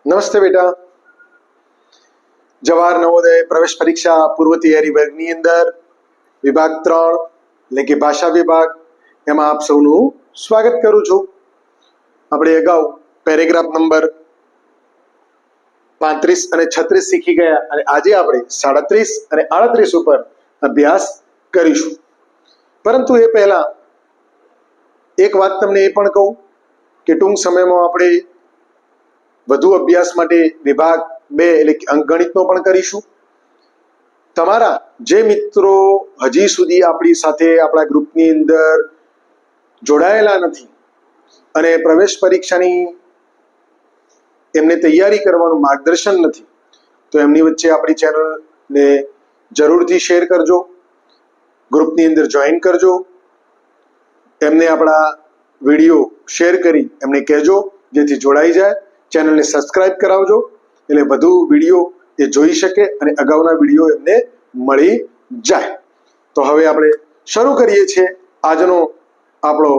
નમસ્તે બેટા. જવાહર નવોદય પ્રવેશ પરીક્ષા પૂર્વ તૈયારી વર્ગની અંદર વિભાગ 3 એટલે કે ભાષા વિભાગ, એમાં આપ સૌનું સ્વાગત કરું છું. આપણે અગાઉ પેરેગ્રાફ નંબર 35 અને 36 શીખી ગયા અને આજે આપણે 37 અને 38 ઉપર અભ્યાસ કરીશું. પરંતુ એ પહેલા એક વાત તમને એ પણ કહું કે ટૂંક સમયમાં આપણે વધુ અભ્યાસ માટે વિભાગ 2 એટલે કે અંકગણિતનો પણ કરીશું. તમારા જે મિત્રો હજી સુધી આપણી સાથે આપણા ગ્રુપની અંદર જોડાયેલા નથી અને પ્રવેશ પરીક્ષાની એમને તૈયારી કરવાનું માર્ગદર્શન નથી, તો એમની વચ્ચે આપણી ચેનલને જરૂરથી શેર કરજો, ગ્રુપની અંદર જોઈન કરજો, એમને આપણા વિડીયો શેર કરી એમને કહેજો જેથી જોડાઈ જાય. ચેનલને સબસ્ક્રાઇબ કરાવજો એટલે વધુ વિડીયો એ જોઈ શકે અને અગાઉના વિડીયો એમને મળી જાય. તો હવે આપણે શરૂ કરીએ છીએ આજનો આપણો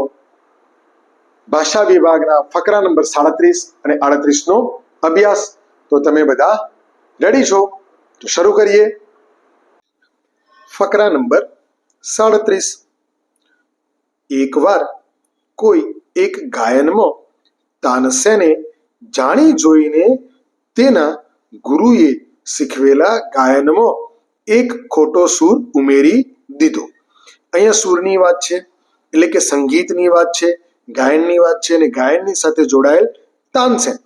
ભાષા વિભાગના ફકરા નંબર 37 અને 38 નો અભ્યાસ. તો તમે બધા રેડી છો? તો શરૂ કરીએ. ફકરા નંબર 37. એકવાર કોઈ એક ગાયનમાં તાનસેને જાણી જોઈને તેના ગુરુએ શીખવેલા ગાયનમાં એક ખોટો સૂર ઉમેરી દીધો. અહીંયા સૂરની વાત છે એટલે કે સંગીતની વાત છે, ગાયનની વાત છે અને ગાયનની સાથે જોડાયેલ તાનસેન.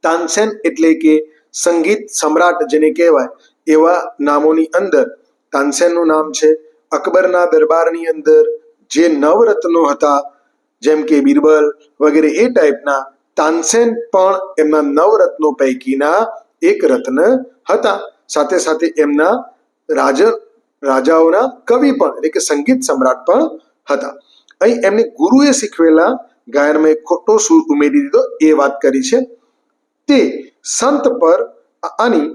તાનસેન એટલે કે સંગીત સમ્રાટ જેને કહેવાય એવા નામોની અંદર તાનસેનનું નામ છે. અકબરના દરબારની અંદર જે નવરત્નો હતા જેમ કે બિરબલ વગેરે એ ટાઈપના, તાનસેન પણ એમના નવરત્નો પૈકીના એક રત્ન હતા. સાથે સાથે એમના રાજાઓના કવિ પણ એટલે કે સંગીત સમ્રાટ પણ હતા. અહીં એમને ગુરુએ શીખવેલા ગાયનમાં એક ખોટો સૂર ઉમેરી દીધો એ વાત કરી છે. તે સંત પર આની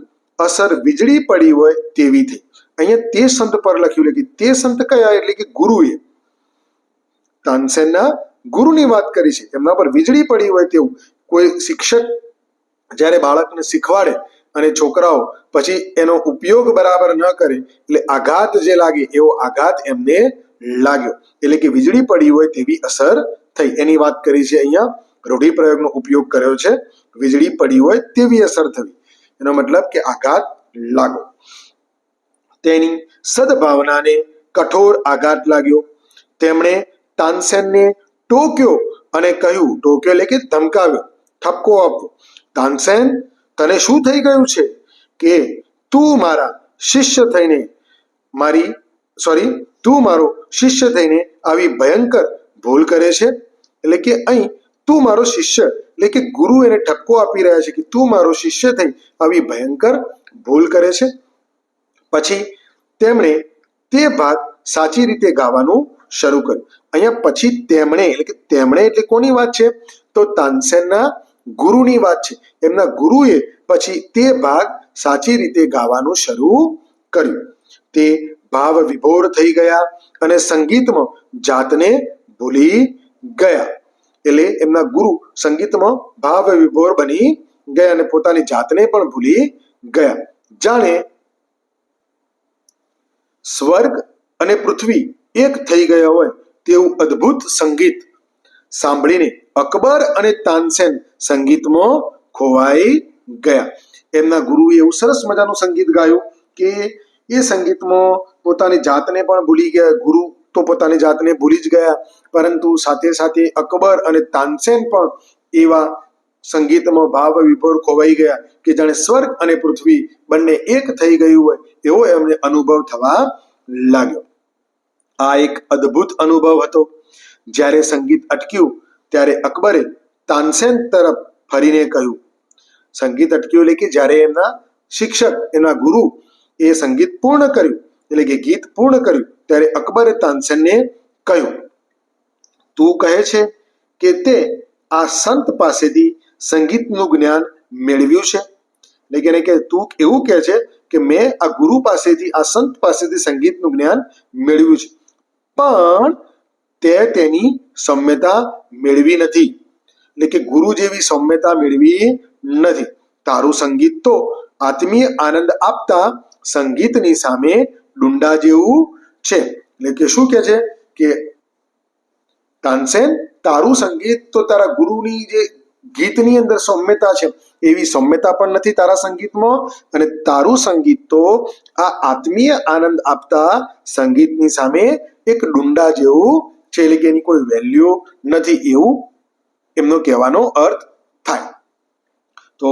અસર વીજળી પડી હોય તેવી થઈ. અહીંયા તે સંત પર લખ્યું કે તે સંત કયા એટલે કે ગુરુએ, તાનસેનના ગુરુની વાત કરી છે, એમના પર વીજળી પડી હોય તેવું. કોઈ શિક્ષક જ્યારે બાળકને શીખવાડે અને છોકરાઓ પછી એનો ઉપયોગ બરાબર ન કરે એટલે આઘાત જે લાગે એવો આઘાત એમને લાગ્યો, એટલે કે વીજળી પડી હોય તેવી અસર થઈ એની વાત કરી છે. અહીંયા રૂઢિપ્રયોગનો ઉપયોગ કર્યો છે, વીજળી પડી હોય તેવી અસર થવી, એનો મતલબ કે આઘાત લાગો. તેની સદભાવનાને કઠોર આઘાત લાગ્યો. તેમણે તાનસેનને ટોક્યો અને કહ્યું, ટોક્યો એટલે કે ધમકાવ્યો, ઠપકો આપ્યો. તાનસેન, તને શું થઈ ગયું છે કે તું મારા શિષ્ય થઈને તું મારો શિષ્ય થઈને આવી ભયંકર ભૂલ કરે છે? એટલે કે અહીં તું મારો શિષ્ય એટલે કે ગુરુ એને ઠપકો આપી રહ્યા છે કે તું મારો શિષ્ય થઈ આવી ભયંકર ભૂલ કરે છે. પછી તેમણે તે ભાગ સાચી રીતે ગાવાનું શરૂ કર્યું. અહીંયા પછી તેમણે એટલે કોની વાત છે? તો તાનસેનના ગુરુની વાત છે. એમના ગુરુએ પછી તે ભાગ સાચી રીતે ગાવાનું શરૂ કર્યું. તે ભાવ વિભોર થઈ ગયા અને સંગીતમાં જાતને ભૂલી ગયા. એટલે એમના ગુરુ સંગીતમાં ભાવ વિભોર બની ગયા અને પોતાની જાતને પણ ભૂલી ગયા. જાણે સ્વર્ગ અને પૃથ્વી એક થઈ ગયા હોય તેવું અદ્ભુત સંગીત સાંભળીને અકબર અને તાનસેન સંગીતમાં ખોવાઈ ગયા. એમના ગુરુએ એવું સરસ મજાનું સંગીત ગાયું કે એ સંગીતમાં પોતાની જાતને પણ ભૂલી ગયા. ગુરુ તો પોતાની જાતને ભૂલી જ ગયા, પરંતુ સાથે સાથે અકબર અને તાનસેન પણ એવા સંગીતમાં ભાવ વિભોર ખોવાઈ ગયા કે જાણે સ્વર્ગ અને પૃથ્વી બંને એક થઈ ગયું હોય એવો એમને અનુભવ થવા લાગ્યો. આ એક અદ્ભુત અનુભવ હતો. જ્યારે સંગીત અટક્યું ત્યારે અકબરે તાનસેન તરફ ફરીને કહ્યું, સંગીત અટક્યું એટલે કે જ્યારે એમના શિક્ષક એમના ગુરુ એ સંગીત પૂર્ણ કર્યું એટલે કે ગીત પૂર્ણ કર્યું ત્યારે અકબરે તાનસેનને કહ્યું, તું કહે છે કે તે આ સંત પાસેથી સંગીતનું જ્ઞાન મેળવ્યું છે? એટલે કે તું એવું કહે છે કે મેં આ ગુરુ પાસેથી આ સંત પાસેથી સંગીતનું જ્ઞાન મેળવ્યું છે, પણ તે તેની સમ્યતા મેળવી નથી. એટલે કે ગુરુ જેવી સૌમ્યતા મેળવી નથી. તારું સંગીત તો આત્મીય આનંદ આપતા સંગીતની સામે ડુંડા જેવું છે. એટલે કે શું કે છે કે તાનસેન, તારું સંગીત તો તારા ગુરુની જે ગીતની અંદર સૌમ્યતા છે એવી સૌમ્યતા પણ નથી તારા સંગીતમાં, અને તારું સંગીત તો આ આત્મીય આનંદ આપતા સંગીતની સામે એક ડુંડા જેવું છે, એટલે કે એની કોઈ વેલ્યુ નથી, એવું એમનો કહેવાનો અર્થ થાય. તો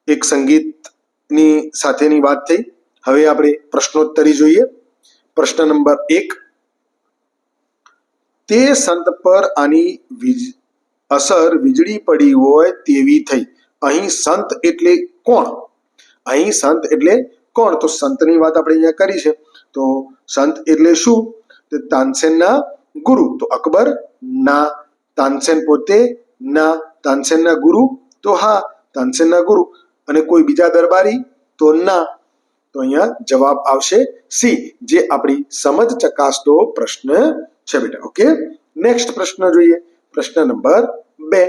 એક સંગીતની સાથેની વાત થઈ. હવે આપણે પ્રશ્નોત્તરી જોઈએ. પ્રશ્ન નંબર 1, તે સંત પર આની અસર વીજળી પડી હોય તેવી થઈ. અહીં સંત એટલે કોણ? અહીં સંત એટલે કોણ? તો સંતની વાત આપણે અહીંયા કરી છે. તો સંત એટલે શું? તો તાનસેનના ગુરુ. તો અકબર ના. તાનસેન પોતે ના. તાનસેનના ગુરુ તો હા, તાનસેનના ગુરુ. અને કોઈ બીજા દરબારી તો ના. તો અહીંયા જવાબ આવશે સી, જે આપણી સમજ ચકાસતો પ્રશ્ન છે બેટા. ઓકે, નેક્સ્ટ પ્રશ્ન જોઈએ. પ્રશ્ન નંબર 2,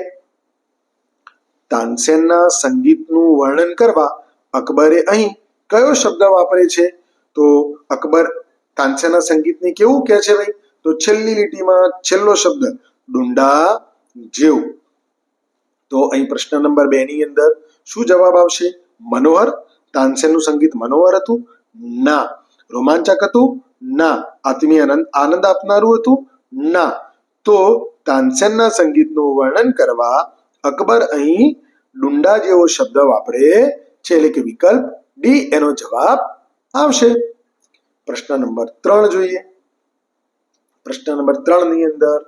તાનસેનના સંગીતનું વર્ણન કરવા અકબરે અહીં કયો શબ્દ વાપરે છે? તો અકબર તાનસેનના સંગીતને કેવું કહે છે ભાઈ? તો છેલ્લી લીટીમાં છેલ્લો શબ્દ ડુંડા જેવું. તો અહીં પ્રશ્ન નંબર 2 ની અંદર શું જવાબ આવશે? મનોહર. તાનસેનનું સંગીત મનોહર હતું? ના. રોમાંચક હતું? ના. આત્મીય આનંદ આપનારું હતું? ના. તો તાનસેનના સંગીતનું વર્ણન કરવા અકબર અહીં ડુંડા જેવો શબ્દ વાપરે છે, એટલે કે વિકલ્પ ડી એનો જવાબ આવશે. પ્રશ્ન નંબર 3 જોઈએ. પ્રશ્ન નંબર 3 ની અંદર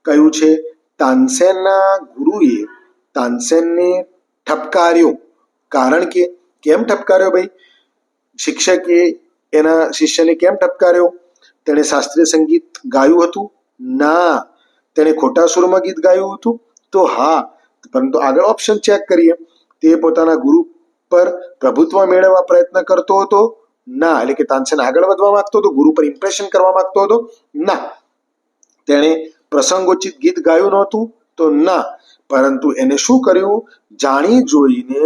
કયું છે? તાનસેનના ગુરુએ તાનસેનને ઠપકાર્યો. કારણ કે કેમ ઠપકાર્યો ભાઈ? શિક્ષકે એના શિષ્યને કેમ ઠપકાર્યો? તેણે શાસ્ત્રીય સંગીત ગાયું હતું? ના. તેણે ખોટા સુરમાં ગીત ગાયું હતું? તો હા. પરંતુ આગળ ઓપ્શન ચેક કરીએ. તે પોતાના ગુરુ પર પ્રભુત્વ મેળવવા પ્રયત્ન કરતો હતો? ના. એટલે કે તાનસેન આગળ વધવા માંગતો હતો, ગુરુ પર ઇમ્પ્રેશન કરવા માંગતો હતો? ના. તેણે પ્રસંગોચિત ગીત ગાયું નહોતું? તો ના. પરંતુ એને શું કર્યું? જાણી જોઈને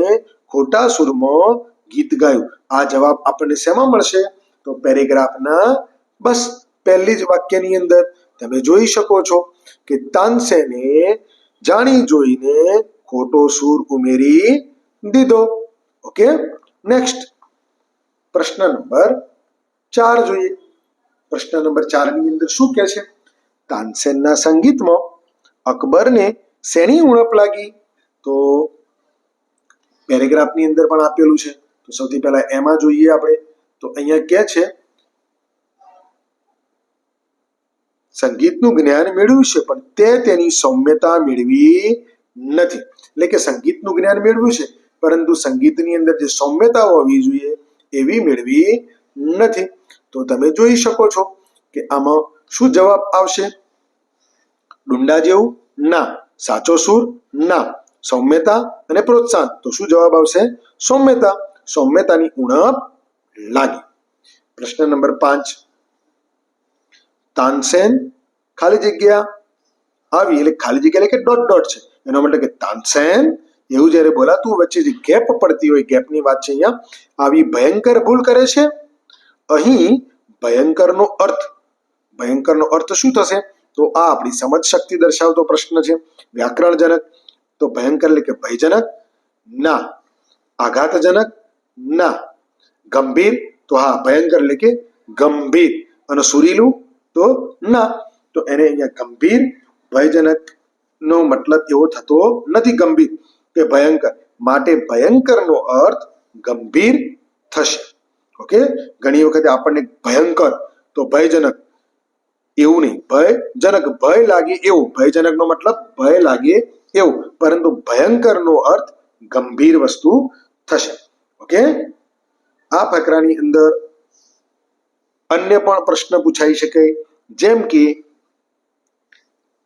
ખોટા સુરમાં ગીત ગાયું. આ જવાબ આપણને શેમાં મળશે? તો પેરેગ્રાફના બસ પહેલી જ વાક્યની અંદર તમે જોઈ શકો છો કે તાનસેને જાણી જોઈને ખોટો સૂર ઉમેરી દીધો. ઓકે, નેક્સ્ટ પ્રશ્ન નંબર 4 જોઈએ. પ્રશ્ન નંબર 4 ની અંદર શું કહે છે? તાનસેનના સંગીતમાં અકબરને શેની ઉણપ લાગી? તો પેરેગ્રાફની અંદર પણ આપેલું છે. તો સૌથી પહેલા એમાં જોઈએ આપણે. તો અહીંયા કહે છે સંગીતનું જ્ઞાન મેળવ્યું છે પણ તે તેની સૌમ્યતા મેળવી નથી. એટલે કે સંગીતનું જ્ઞાન મેળવ્યું છે પરંતુ સંગીતની અંદર જે સૌમ્યતા હોવી જોઈએ એવી મેળવી નથી. તો તમે જોઈ શકો છો કે આમાં શું જવાબ આવશે? ડુંડા જેવું? ના. સાચો સૂર? ના. સૌમ્યતા અને પ્રોત્સાહન? તો શું જવાબ આવશે? સૌમ્યતા. સૌમ્યતાની ઉણપ લાગી. પ્રશ્ન નંબર 5, તાનસેન ખાલી જગ્યા આવી, એટલે ખાલી જગ્યા એટલે કે ડોટ ડોટ છે, એનો મતલબ કે તાનસેન એવું જ્યારે બોલાતું વચ્ચે જે ગેપ પડતી હોય, ગેપની વાત છે અહીંયા, આવી ભયંકર ભૂલ કરે છે. અહીં ભયંકરનો અર્થ શું થશે? તો આ આપણી સમજ શક્તિ દર્શાવતો પ્રશ્ન છે. વ્યાકરણજનક? તો ભયંકર એટલે કે ભયજનક? ના. આઘાતજનક? ના. ગંભીર? તો હા, ભયંકર એટલે કે ગંભીર. અને સુરીલું? તો ના. તો એને અહીંયા ગંભીર ભયજનક નો મતલબ એવો થતો નથી ગંભીર કે ભયંકર, માટે ભયંકરનો અર્થ ગંભીર થશે. ઓકે, ઘણી વખતે આપણને ભયંકર તો ભયજનક એવું નહીં, ભયજનક ભય લાગે એવું, ભયજનકનો મતલબ ભય લાગે એવું, પરંતુ ભયંકરનો અર્થ ગંભીર વસ્તુ થશે. ઓકે, આ ફકરાની અંદર અન્ય પણ પ્રશ્ન પૂછાઈ શકે, જેમ કે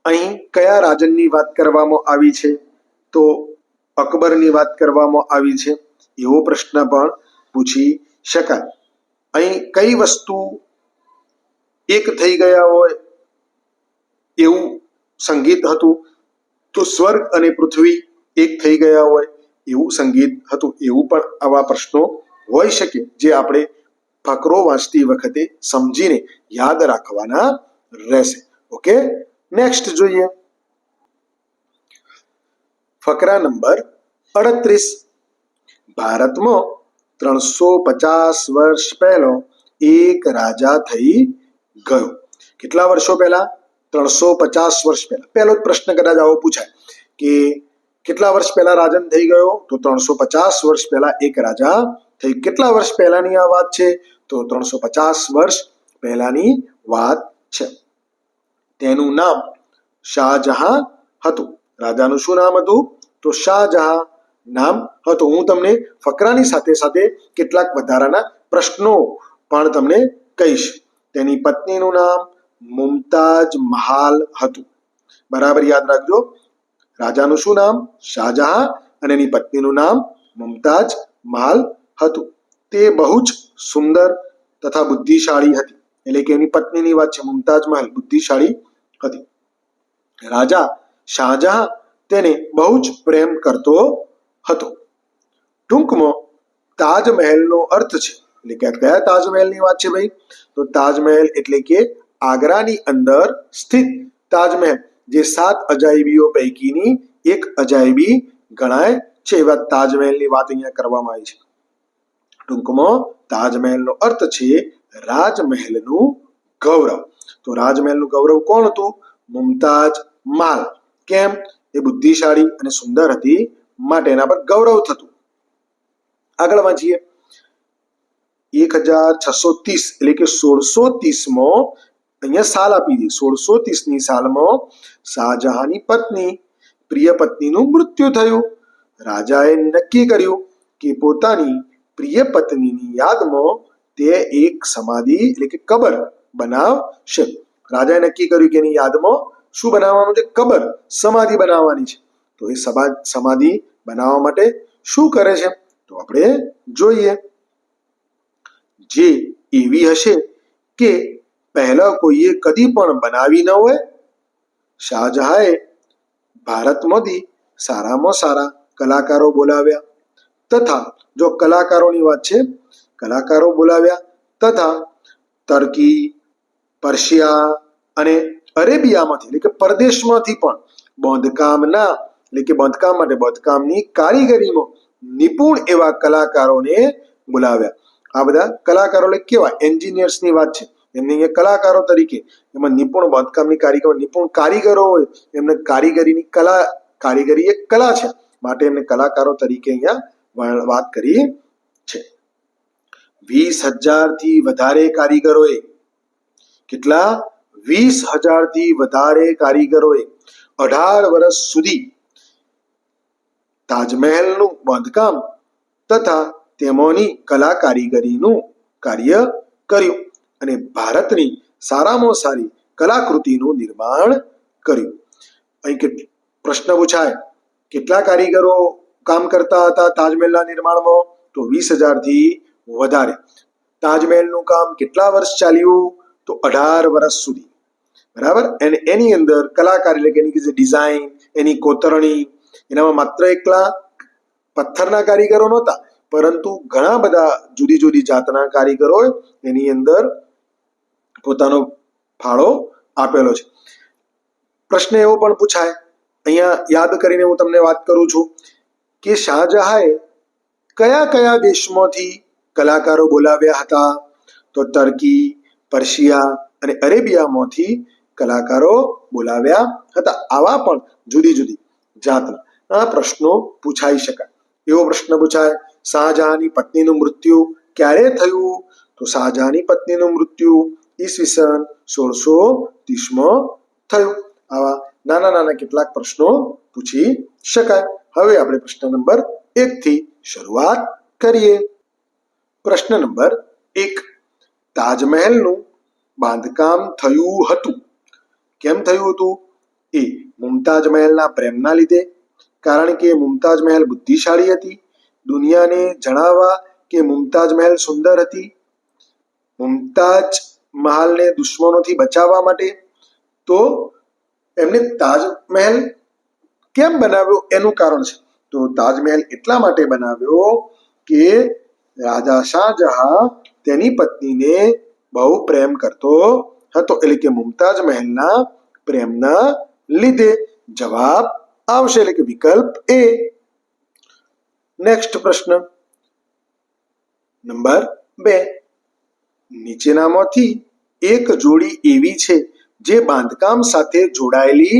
અહીં કયા રાજનની વાત કરવામાં આવી છે? તો અકબરની વાત કરવામાં આવી છે, એવો પ્રશ્ન પણ પૂછી શકાય. અહીં કઈ વસ્તુ એક થઈ ગયા હોય એવું સંગીત હતું? તો સ્વર્ગ અને પૃથ્વી એક થઈ ગયા હોય એવું સંગીત હતું. એવું પણ આવા પ્રશ્નો હોઈ શકે જે આપણે ફકરો વાંચતી વખતે સમજીને યાદ રાખવાના રહેશે. ઓકે, નેક્સ્ટ જોઈએ ફકરા નંબર 38. ભારતમાં 350 વર્ષ પહેલો એક રાજા થઈ ગયો. કેટલા વર્ષો પહેલા? 350 વર્ષ પહેલા. પહેલો જ પ્રશ્ન કદાચ આવો પૂછાય કે કેટલા વર્ષ પહેલા રાજન થઈ ગયો? તો 350 વર્ષ પહેલા એક રાજા થઈ. કેટલા વર્ષ પહેલાની આ વાત છે? તો 350 વર્ષ પહેલાની વાત છે. તેનું નામ શાહજહાં હતું. રાજાનું શું નામ હતું? તો શાહજહાં નામ હતું. હું તમને ફકરાની સાથે સાથે કેટલાક વધારાના પ્રશ્નો પણ તમને કહીશ. તેની પત્નીનું નામ મુમતાજ મહાલ હતું. બરાબર યાદ રાખજો. રાજાનું શું નામ? શાહજહાં, અને એની પત્નીનું નામ મુમતાજ મહાલ હતું. તે બહુ જ સુંદર તથા બુદ્ધિશાળી હતી. એટલે કે એની પત્નીની વાત છે. મુમતાજ મહાલ બુદ્ધિશાળી હતી. રાજા શાહજહાં તેને બહુ જ પ્રેમ કરતો હતો. ટૂંકમાં તાજમહેલનો અર્થ છે, એટલે કે કયા તાજમહેલની વાત છે ભાઈ? તો તાજમહેલ એટલે કે આગ્રાની અંદર સ્થિત તાજમહેલ, જે 7 અજાયબીઓ પૈકીની એક અજાયબી ગણાય છે. એવા તાજમહેલની વાત અહીંયા કરવામાં આવી છે. ટૂંકમાં તાજમહેલનો અર્થ છે રાજમહેલનું ગૌરવ. તો રાજમહેલનું ગૌરવ કોણ હતું? મુમતાજ મહાલ. કેમ? એ બુદ્ધિશાળી અને સુંદર હતી માટે એના પર ગૌરવ થતું. આગળ વાંચીએ 1630 એટલે કે 1630માં અહીંયા સાલ આપી દીધી. 1630ની સાલમાં શાહજહાંની પત્ની પ્રિય પત્નીનું મૃત્યુ થયું. રાજાએ નક્કી કર્યું કે પોતાની પ્રિય પત્નીની યાદમાં તે એક સમાધિ એટલે કે કબર બનાવશે. રાજાએ નક્કી કર્યું કે એની યાદમાં શું બનાવવાનું છે? કબર, સમાધિ બનાવવાની છે. તો એ સમાધિ બનાવવા માટે શું કરે છે? તો આપણે જોઈએ. જે એવી હશે કે પહેલા કોઈએ કદી પણ બનાવી ન હોય. શાહજહાંએ ભારતમાંથી સારામાં સારા કલાકારો બોલાવ્યા તથા, જો કલાકારોની વાત છે, કલાકારો બોલાવ્યા તથા તર્કી, પર્શિયા અને અરેબિયામાંથી એટલે કે પરદેશમાંથી પણ બાંધકામના એટલે કે બાંધકામ માટે બાંધકામની કારીગરીમાં નિપુણ એવા કલાકારોને બોલાવ્યા. આ બધા કલાકારો એટલે કેવા? એન્જિનિયર્સની વાત છે. એમને અહીંયા કલાકારો તરીકે, એમાં નિપુણ બાંધકામની કારીગરો, નિપુણ કારીગરો હોય એમને કારીગરીની કલા, કારીગરી એક કલા છે માટે એમને કલાકારો તરીકે અહીંયા વાત કરી છે. 20,000 થી વધારે કારીગરોએ, કેટલા? 20,000 થી વધારે કારીગરોએ 18 વર્ષ સુધી તાજમહેલનું બાંધકામ તથા તેમાંની કલા કારીગરીનું કાર્ય કર્યું અને ભારતની સારામાં સારી કલાકૃતિનું નિર્માણ કર્યું. અહીં પ્રશ્ન પૂછાય, કેટલા કારીગરો કામ કરતા હતા તાજમહેલના નિર્માણમાં? તો 20,000 થી વધારે. તાજમહેલનું કામ કેટલા વર્ષ ચાલ્યું? તો 18 વર્ષ સુધી. બરાબર. અને એની અંદર કલાકાર એટલે કે એની જે ડિઝાઇન, એની કોતરણી, એનામાં માત્ર એકલા પથ્થરના કારીગરો નહોતા, પરંતુ ઘણા બધા જુદી જુદી જાતના કારીગરો એની અંદર પોતાનો ફાળો આપેલો છે. પ્રશ્ન એવો પણ પૂછાય, અહીંયા યાદ કરીને હું તમને વાત કરું છું કે શાહજહાંએ કયા કયા દેશમાંથી કલાકારો બોલાવ્યા હતા? તો ટર્કી, પર્શિયા અને અરેબિયામાંથી કલાકારો બોલાવ્યા હતા. આવા પણ જુદી જુદી જાતના પ્રશ્નો પૂછાઈ શકાય. એવો પ્રશ્ન પૂછાય, શાહજહાંની પત્નીનું મૃત્યુ ક્યારે થયું? તો શાહજહાંની પત્નીનું મૃત્યુ ઈસવીસન 1630માં થયું. આવા નાના નાના કેટલાક પ્રશ્નો પૂછી શકાય. હવે આપણે પ્રશ્ન નંબર 1 થી શરૂઆત કરીએ. પ્રશ્ન નંબર 1. તાજમહેલનું બાંધકામ થયું હતું. કેમ થયું હતું? એ મુમતાજ મહેલના પ્રેમના લીધે, કારણ કે મુમતાજ મહેલ બુદ્ધિશાળી હતી. દુનિયાને જણાવવા કે મુમતાજ મહેલ સુંદર હતી. મુમતાજ મહાલને દુશ્મનોથી બચાવવા માટે. તો એમને તાજમહેલ કેમ બનાવ્યો એનું કારણ છે. તો તાજમહેલ એટલા માટે બનાવ્યો કે રાજા શાહજહાં તેની પત્નીને બહુ પ્રેમ કરતો હતો, એટલે કે મુમતાજ મહેલના પ્રેમના લીધે. જવાબ આવશે એટલે કે વિકલ્પ એ. નેક્સ્ટ પ્રશ્ન નંબર 2. નીચેનામાંથી એક જોડી એવી છે જે બાંધકામ સાથે જોડાયેલી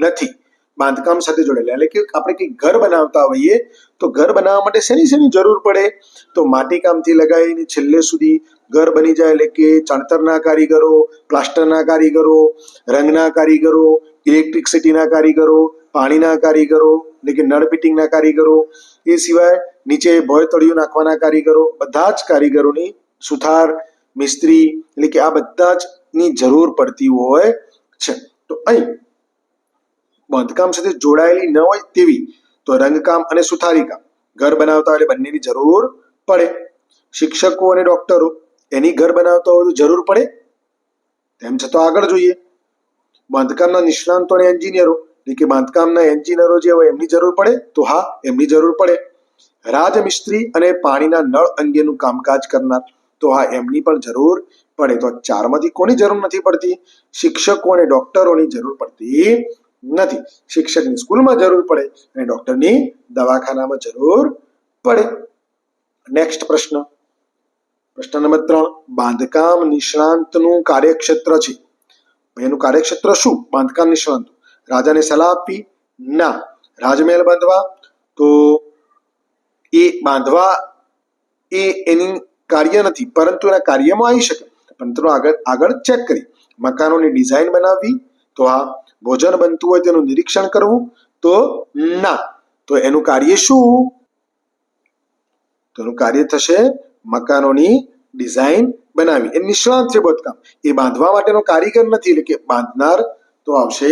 નથી. બાંધકામ સાથે જોડાયેલી એટલે કે આપણે કંઈક ઘર બનાવતા હોઈએ તો ઘર બનાવવા માટે શેની જરૂર પડે? તો માટીકામથી લગાવીને છેલ્લે સુધી ઘર બની જાય, એટલે કે ચણતરના કારીગરો, પ્લાસ્ટરના કારીગરો, રંગના કારીગરો, ઇલેક્ટ્રિસિટીના કારીગરો, પાણીના કારીગરો એટલે કે નળ ફિટિંગના કારીગરો, એ સિવાય નીચે ભોયતળિયું નાખવાના કારીગરો, બધા જ કારીગરોની, સુથાર, મિસ્ત્રી એટલે કે આ બધા જ ની જરૂર પડતી હોય છે. તો અહીં બાંધકામ સાથે જોડાયેલી ન હોય તેવી તો રંગકામ અને સુથારી કામ ઘર બનાવતા એટલે બંનેની જરૂર પડે. શિક્ષકો અને ડોક્ટરો એની ઘર બનાવતા હોય તો જરૂર પડે. તેમ છતાં આગળ જોઈએ, બાંધકામના નિષ્ણાંતો અને એન્જિનિયરો એટલે કે બાંધકામના એન્જિનિયરો જે હોય એમની જરૂર પડે. તો હા, એમની જરૂર પડે. રાજમિસ્ત્રી અને પાણીના નળ અંગેનું કામકાજ કરનાર તો હા, એમની પણ જરૂર પડે. તો ચારમાંથી કોની જરૂર નથી પડતી? શિક્ષકો અને ડોક્ટરોની જરૂર પડતી નથી. શિક્ષકની સ્કૂલમાં જરૂર પડે અને ડોક્ટરની દવાખાનામાં જરૂર પડે. નેક્સ્ટ પ્રશ્ન નંબર 3. બાંધકામ નિષ્ણાંતનું કાર્યક્ષેત્ર છે. એનું કાર્યક્ષેત્ર શું? બાંધકામ નિષ્ણાંત રાજાને સલાહ આપવી? ના. રાજમહેલ બાંધવા? તો એ બાંધવા એ એની કાર્ય નથી, પરંતુ એના કાર્યમાં આવી શકે. પરંતુ આગળ ચેક કરી. મકાનોની ડિઝાઇન બનાવવી? તો હા. ભોજન બનતું હોય તેનું નિરીક્ષણ કરવું? તો ના. તો એનું કાર્ય શું? તો એનું કાર્ય થશે મકાનોની ડિઝાઇન બનાવી. એ નિષ્ણાંત છે બાંધકામ, એ બાંધવા માટેનો કારીગર નથી, એટલે કે બાંધનાર તો આવશે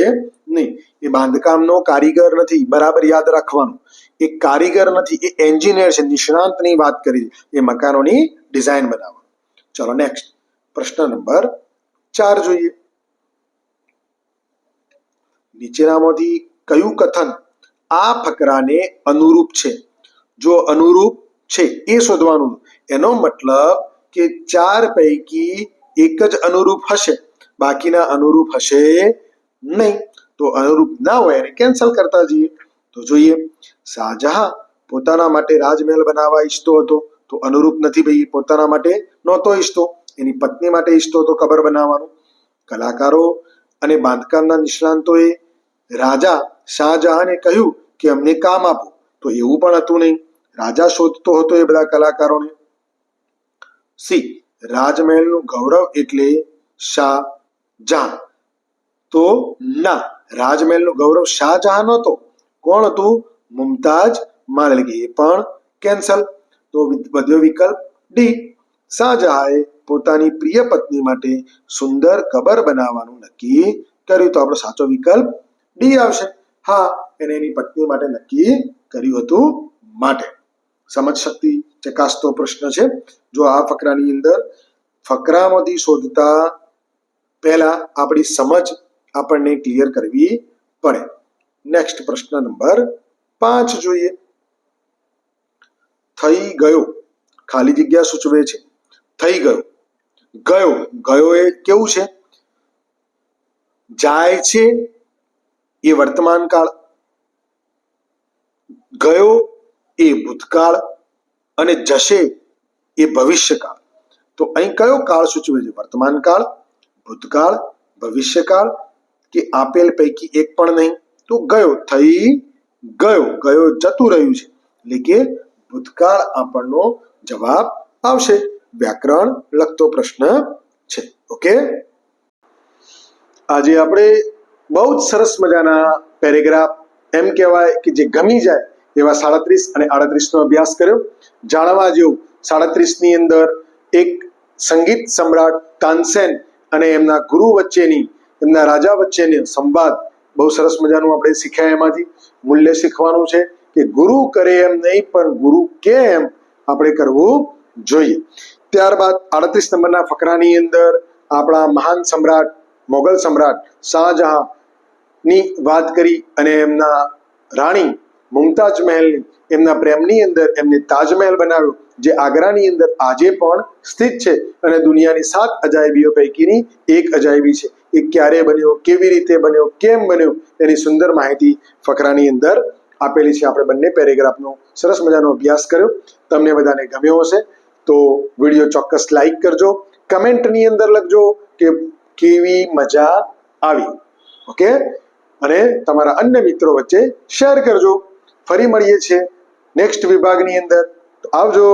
નહીં. એ બાંધકામનો કારીગર નથી, બરાબર યાદ રાખવાનું. એ કારીગર નથી, એ એન્જિનિયર છે. નિષ્ણાંતની વાત કરી, એ મકાનોની ડિઝાઇન બનાવવા. ચલો નેક્સ્ટ પ્રશ્ન નંબર 4 જોઈએ. નીચેનામાંથી કયું કથન આ ફકરાને અનુરૂપ છે? જો અનુરૂપ છે એ શોધવાનું. એનો મતલબ કે 4 પૈકી એક જ અનુરૂપ હશે, બાકીના અનુરૂપ હશે નહીં. તો અનુરૂપ ના હોય એને કેન્સલ કરતા જઈએ. તો જોઈએ, શાહજહાં પોતાના માટે રાજમહેલ બનાવવા ઈચ્છતો હતો, તો અનુરૂપ નથી ભાઈ. પોતાના માટે નહોતો ઈચ્છતો, એની પત્ની માટે ઈચ્છતો હતો કબર બનાવવાનું. કલાકારો અને બાંધકામના નિષ્ણાંતોએ રાજા શાહજહાંને કહ્યું કે અમને કામ આપો, તો એવું પણ હતું નહીં. રાજા શોધતો હતો એ બધા કલાકારોને. સી. રાજમહેલનું ગૌરવ એટલે શાહજહાં? તો ના, રાજમહેલનું ગૌરવ શાહજહાં નહોતો. કોણ હતું? મુમતાજ મહેલ, એટલે કે એ પણ કેન્સલ. તો વધ્યો વિકલ્પ ડી. શાહજહાંએ પોતાની પ્રિય પત્ની માટે સુંદર કબર બનાવવાનું નક્કી કર્યું. તો આપણો સાચો વિકલ્પ ડી આવશે. હા, એને એની પત્ની માટે નક્કી કર્યું હતું માટે. સમજ શક્તિ ચકાસતો પ્રશ્ન છે. જો આ ફકરાની અંદર ફકરામાંથી શોધતા પહેલા આપણી સમજ આપણને ક્લિયર કરવી પડે. નેક્સ્ટ પ્રશ્ન નંબર 5 જોઈએ. થઈ ગયો ખાલી જગ્યા સૂચવે છે. થઈ ગયો. ગયો એ કેવું છે? જાય છે એ વર્તમાન કાળ, ગયો એ ભૂતકાળ અને જશે એ ભવિષ્યકાળ. તો અહીં કયો કાળ સૂચવે છે? વર્તમાન કાળ, ભૂતકાળ, ભવિષ્યકાળ કે આપેલ પૈકી એક પણ નહીં? તો ગયો. થઈ ગયો જતું રહ્યું છે, એટલે કે ભૂતકાળ આપણનો જવાબ આવશે. વ્યાકરણ લગતો પ્રશ્ન છે. ઓકે, આજે આપણે બહુ જ સરસ મજાના પેરેગ્રાફ, એમ કહેવાય કે જે ગમી જાય એવા 37 અને 38નો અભ્યાસ કર્યો. જાણવા જેવું 37 ની અંદર એક સંગીત સમ્રાટ તાનસેન અને એમના ગુરુ વચ્ચેની, એમના રાજા વચ્ચેની સંવાદ બહુ સરસ મજાનું આપણે શીખ્યા. એમાંથી મૂલ્ય શીખવાનું છે કે ગુરુ કરે એમ નહીં, પણ ગુરુ કે એમ આપણે કરવું જોઈએ. ત્યારબાદ 38 નંબરના ફકરાની અંદર આપણા મહાન સમ્રાટ, મોગલ સમ્રાટ શાહજહાં ની વાત કરી અને એમના રાણી મુમતાજ મહેલની એમના પ્રેમની અંદર એમને તાજમહેલ બનાવ્યો, જે આગ્રાની અંદર આજે પણ સ્થિત છે અને દુનિયાની 7 અજાયબીઓ પૈકીની એક અજાયબી છે. એ ક્યારે બન્યો, કેવી રીતે બન્યો, કેમ બન્યો, એની સુંદર માહિતી ફકરાની અંદર આપેલી છે. આપણે બંને પેરેગ્રાફનો સરસ મજાનો અભ્યાસ કર્યો. તમને બધાને ગમ્યો હશે તો વિડીયો ચોક્કસ લાઈક કરજો, કમેન્ટની અંદર લખજો કે કેવી મજા આવી. ઓકે, અને તમારા અન્ય મિત્રો વચ્ચે શેર કરજો. ફરી મળીએ છીએ નેક્સ્ટ વિભાગની અંદર. આવજો.